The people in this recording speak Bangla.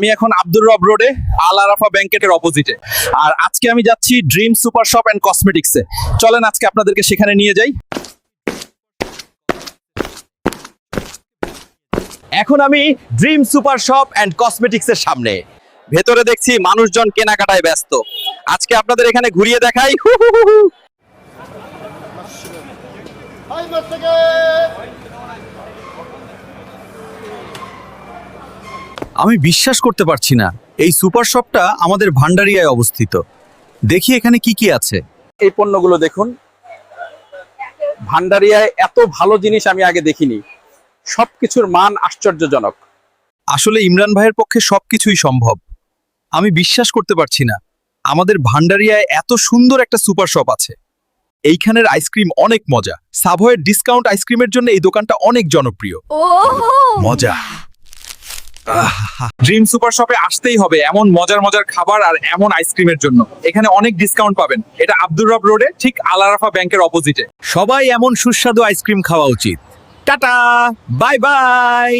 আমি এখন আব্দুর রব রোডে আল আরাফা ব্যাংকেটের অপোজিটে। আর আজকে আমি যাচ্ছি ড্রিম সুপার শপ অ্যান্ড কসমেটিক্সে। চলেন আজকে আপনাদেরকে সেখানে নিয়ে যাই। এখন আমি ড্রিম সুপার শপ অ্যান্ড কসমেটিক্সের সামনে। ভেতরে দেখছি মানুষজন কেনাকাটায় ব্যস্ত। আজকে আপনাদের এখানে ঘুরিয়ে দেখাই। হু হু হু হু। আমি বিশ্বাস করতে পারছি না, এই সুপার শপটা আমাদের ভান্ডারিয়ায় অবস্থিত। দেখি এখানে কি কি আছে। এই পণ্যগুলো দেখুন, ভান্ডারিয়ায় এত ভালো জিনিস আমি আগে দেখিনি। সবকিছুর মান আশ্চর্যজনক। আসলে ইমরান ভাইয়ের পক্ষে সবকিছুই সম্ভব। আমি বিশ্বাস করতে পারছি না, আমাদের ভান্ডারিয়ায় এত সুন্দর একটা সুপার শপ আছে। এইখানের আইসক্রিম অনেক মজা। সাভয়ের ডিসকাউন্ট আইসক্রিমের জন্য এই দোকানটা অনেক জনপ্রিয়। মজা। ড্রিম সুপার শপে আসতেই হবে এমন মজার মজার খাবার আর এমন আইসক্রিমের জন্য। এখানে অনেক ডিসকাউন্ট পাবেন। এটা আব্দুর রব রোডে ঠিক আল আরাফা ব্যাংকের অপোজিটে। সবাই এমন সুস্বাদু আইসক্রিম খাওয়া উচিত। Tata, bye bye.